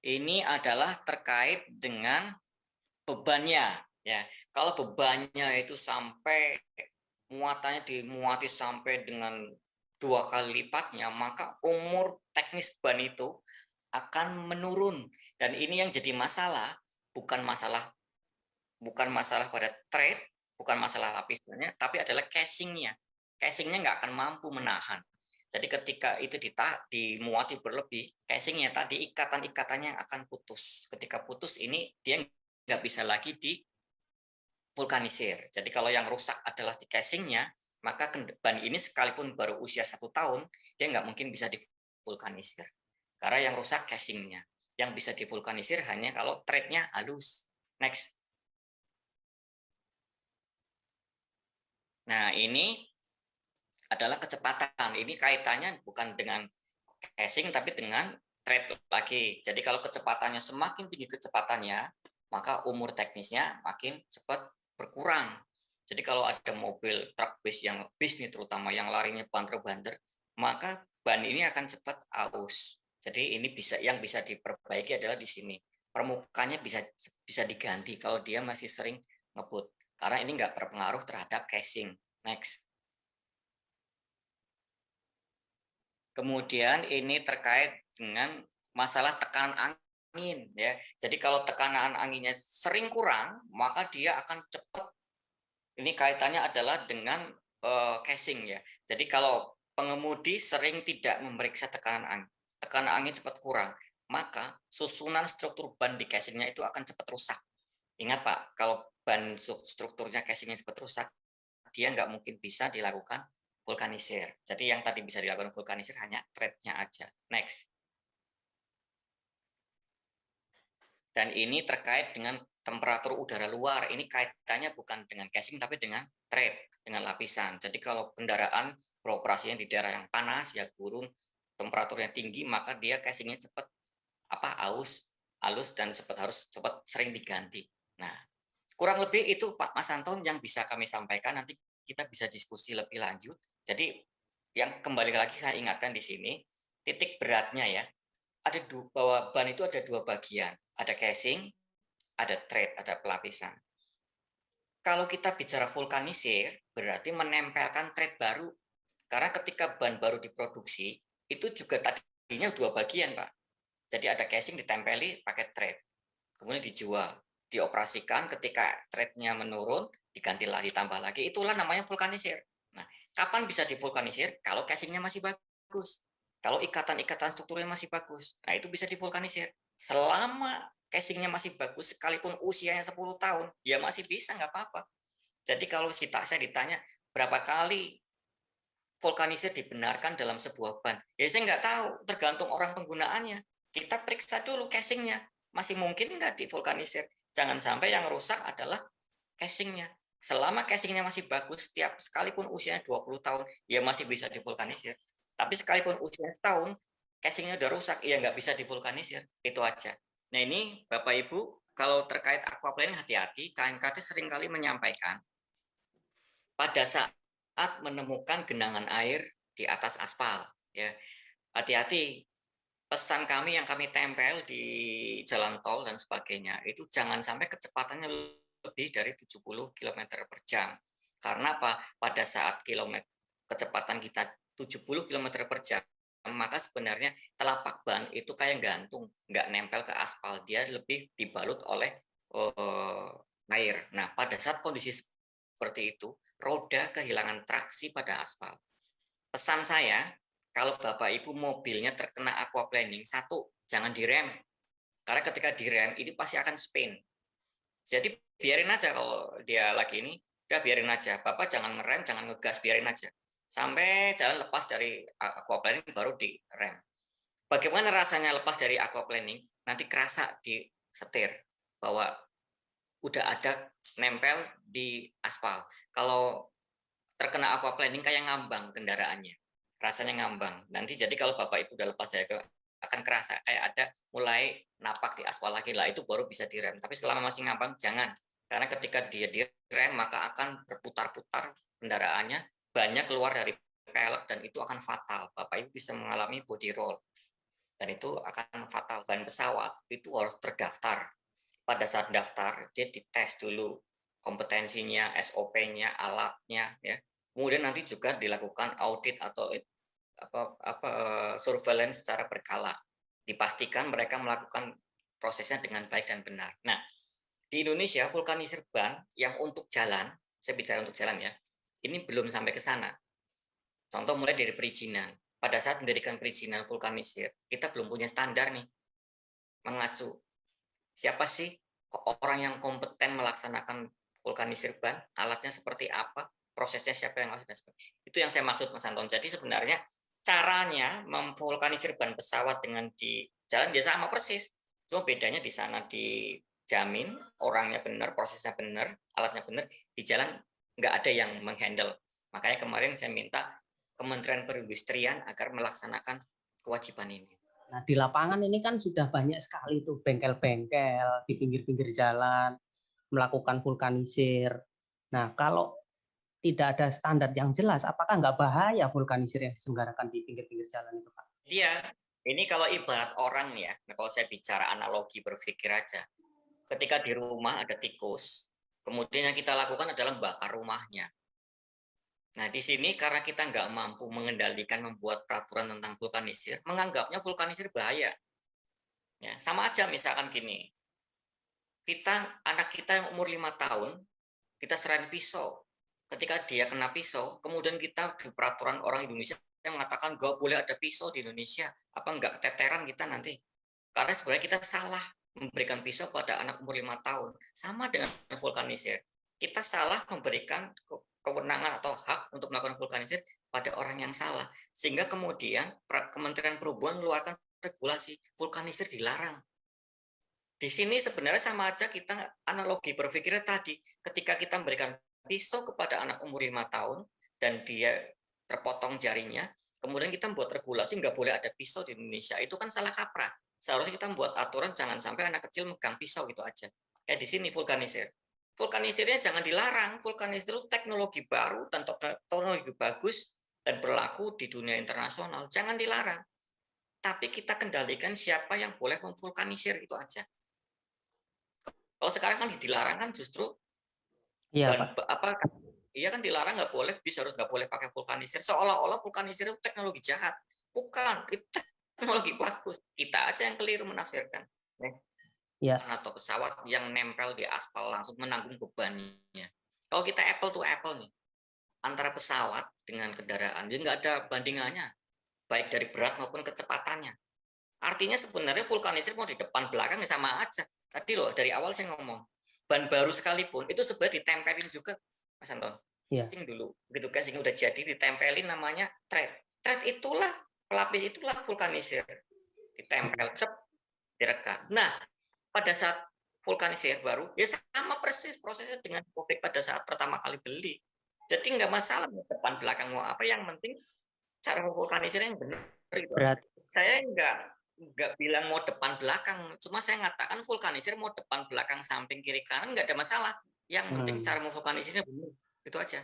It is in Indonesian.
Ini adalah terkait dengan bebannya, ya. Kalau bebannya itu sampai muatannya dimuati sampai dengan 2 kali lipatnya, maka umur teknis ban itu akan menurun. Dan ini yang jadi masalah, bukan masalah bukan masalah pada thread, bukan masalah lapisannya, tapi adalah casingnya. Casingnya nggak akan mampu menahan. Jadi ketika itu dimuati berlebih, casingnya tadi ikatan-ikatannya akan putus. Ketika putus ini dia nggak bisa lagi divulkanisir. Jadi kalau yang rusak adalah di casingnya, maka ban ini sekalipun baru usia 1 tahun, dia nggak mungkin bisa divulkanisir. Karena yang rusak casingnya. Yang bisa divulkanisir hanya kalau threadnya halus. Next. Nah, ini adalah kecepatan. Ini kaitannya bukan dengan casing tapi dengan thread lagi. Jadi kalau kecepatannya semakin tinggi kecepatannya, maka umur teknisnya makin cepat berkurang. Jadi kalau ada mobil truk bis nih terutama yang larinya banter-banter, maka ban ini akan cepat aus. Jadi ini bisa diperbaiki adalah di sini. Permukaannya bisa diganti kalau dia masih sering ngebut. Karena ini nggak berpengaruh terhadap casing. Next. Kemudian ini terkait dengan masalah tekanan angin ya. Jadi kalau tekanan anginnya sering kurang, maka dia akan cepat. Ini kaitannya adalah dengan casing ya. Jadi kalau pengemudi sering tidak memeriksa tekanan angin cepat kurang, maka susunan struktur ban di casingnya itu akan cepat rusak. Ingat Pak, kalau ban strukturnya casingnya cepat rusak, dia nggak mungkin bisa dilakukan vulkanisir. Jadi yang tadi bisa dilakukan vulkanisir hanya thread-nya aja. Next. Dan ini terkait dengan temperatur udara luar. Ini kaitannya bukan dengan casing tapi dengan thread, dengan lapisan. Jadi kalau kendaraan beroperasinya di daerah yang panas, ya gurun, temperaturnya tinggi, maka dia casingnya cepat halus dan harus cepat sering diganti. Nah, kurang lebih itu Pak Mas Anton yang bisa kami sampaikan. Nanti kita bisa diskusi lebih lanjut. Jadi yang kembali lagi saya ingatkan di sini, titik beratnya ya, bahwa ban itu ada 2 bagian, ada casing, ada thread, ada pelapisan. Kalau kita bicara vulkanisir, berarti menempelkan thread baru. Karena ketika ban baru diproduksi, itu juga tadinya 2 bagian, Pak. Jadi ada casing ditempeli pakai thread, kemudian dijual, dioperasikan ketika thread-nya menurun, diganti lagi, ditambah lagi. Itulah namanya vulkanisir. Nah, kapan bisa divulkanisir? Kalau casingnya masih bagus. Kalau ikatan-ikatan strukturnya masih bagus. Nah, itu bisa divulkanisir. Selama casingnya masih bagus, sekalipun usianya 10 tahun, ya masih bisa, nggak apa-apa. Jadi kalau saya ditanya, berapa kali vulkanisir dibenarkan dalam sebuah ban? Ya saya nggak tahu, tergantung orang penggunaannya. Kita periksa dulu casingnya, masih mungkin nggak divulkanisir. Jangan sampai yang rusak adalah casingnya. Selama casingnya masih bagus, setiap sekalipun usianya 20 tahun, ya masih bisa divulkanisir. Tapi sekalipun usia setahun, casingnya udah rusak, ya nggak bisa divulkanisir. Itu aja. Nah ini Bapak Ibu, kalau terkait aquaplaning hati-hati, KNKT seringkali menyampaikan pada saat menemukan genangan air di atas aspal, ya hati-hati. Pesan kami yang kami tempel di jalan tol dan sebagainya itu jangan sampai kecepatannya lebih dari 70 km per jam. Karena apa? Pada saat kecepatan kita 70 km per jam, maka sebenarnya telapak ban itu kayak gantung, nggak nempel ke aspal, dia lebih dibalut oleh air. Nah, pada saat kondisi seperti itu, roda kehilangan traksi pada aspal. Pesan saya, kalau Bapak Ibu mobilnya terkena aquaplaning, satu, jangan direm. Karena ketika direm, ini pasti akan spin. Jadi biarin aja kalau dia lagi ini, udah biarin aja. Bapak jangan ngerem, jangan ngegas, biarin aja. Sampai jalan lepas dari aquaplaning baru direm. Bagaimana rasanya lepas dari aquaplaning? Nanti kerasa di setir bahwa udah ada nempel di aspal. Kalau terkena aquaplaning kayak ngambang kendaraannya. Rasanya ngambang. Nanti jadi kalau Bapak Ibu udah lepas dari itu akan kerasa kayak ada mulai napak di aspal lagi lah, itu baru bisa direm. Tapi selama masih ngambang jangan. Karena ketika dia direm maka akan berputar-putar kendaraannya, banyak keluar dari pelek dan itu akan fatal. Bapak Ibu bisa mengalami body roll. dan itu akan fatal. Ban pesawat itu harus terdaftar. Pada saat daftar, dia dites dulu kompetensinya, SOP-nya, alatnya, ya. Kemudian nanti juga dilakukan audit atau surveillance secara berkala. Dipastikan mereka melakukan prosesnya dengan baik dan benar. Nah, di Indonesia vulkanisir ban yang untuk jalan, saya bicara untuk jalan ya, ini belum sampai ke sana. Contoh mulai dari perizinan. Pada saat mendirikan perizinan vulkanisir, kita belum punya standar nih, mengacu. Siapa sih orang yang kompeten melaksanakan vulkanisir ban, alatnya seperti apa, prosesnya siapa yang harus, itu yang saya maksud Mas Anton. Jadi sebenarnya caranya memvulkanisir ban pesawat dengan di jalan dia sama persis. Cuma bedanya di sana dijamin orangnya benar, prosesnya benar, alatnya benar, di jalan nggak ada yang menghandle. Makanya kemarin saya minta Kementerian Perindustrian agar melaksanakan kewajiban ini. Nah, di lapangan ini kan sudah banyak sekali tuh bengkel-bengkel di pinggir-pinggir jalan melakukan vulkanisir. Nah, kalau tidak ada standar yang jelas, apakah nggak bahaya vulkanisir yang diselenggarakan di pinggir-pinggir jalan itu, Pak? Iya, ini kalau ibarat orang nih ya, kalau saya bicara analogi berpikir aja, ketika di rumah ada tikus, kemudian yang kita lakukan adalah bakar rumahnya. Nah, di sini karena kita nggak mampu mengendalikan membuat peraturan tentang vulkanisir, menganggapnya vulkanisir bahaya. Ya, sama aja misalkan gini, anak kita yang umur 5 tahun, kita serahin pisau. Ketika dia kena pisau, kemudian kita di peraturan orang Indonesia yang mengatakan nggak boleh ada pisau di Indonesia, apa nggak keteteran kita nanti? Karena sebenarnya kita salah memberikan pisau pada anak umur 5 tahun. Sama dengan vulkanisir. Kita salah memberikan kewenangan atau hak untuk melakukan vulkanisir pada orang yang salah. Sehingga kemudian Kementerian Perhubungan mengeluarkan regulasi vulkanisir dilarang. Di sini sebenarnya sama aja kita analogi berpikirnya tadi. Ketika kita memberikan pisau kepada anak umur 5 tahun dan dia terpotong jarinya, kemudian kita membuat regulasi nggak boleh ada pisau di Indonesia, itu kan salah kaprah. Seharusnya kita membuat aturan jangan sampai anak kecil megang pisau gitu aja. Kayak di sini vulkanisir. Vulkanisirnya jangan dilarang. Vulkanisir itu teknologi baru dan teknologi bagus dan berlaku di dunia internasional. Jangan dilarang. Tapi kita kendalikan siapa yang boleh memvulkanisir itu aja. Kalau sekarang kan dilarang kan justru Iya, Pak. iya kan dilarang nggak boleh, bisa harus nggak boleh pakai vulkanisir. Seolah-olah vulkanisir itu teknologi jahat. Bukan, itu teknologi bagus. Kita aja yang keliru menafsirkan. Ya. Atau pesawat yang nempel di aspal langsung menanggung bebannya. Kalau kita apple to apple nih, antara pesawat dengan kendaraan, dia nggak ada bandingannya, baik dari berat maupun kecepatannya. Artinya sebenarnya vulkanisir mau di depan belakang ya sama aja. Tadi loh dari awal saya ngomong, ban baru sekalipun itu sebenarnya ditempelin juga, Mas Anton. Iya. Casing dulu, begitu casing udah jadi ditempelin namanya thread. Thread itulah pelapis itulah vulkanisir. Ditempel, cep, direkat. Nah, pada saat vulkanisir baru, ya sama persis prosesnya dengan publik pada saat pertama kali beli. Jadi nggak masalah depan belakang mau apa, yang penting cara vulkanisirnya yang benar. Gitu. Saya nggak bilang mau depan belakang, cuma saya ngatakan vulkanisir mau depan belakang samping kiri kanan nggak ada masalah. Yang penting cara memvulkanisirnya benar, itu aja.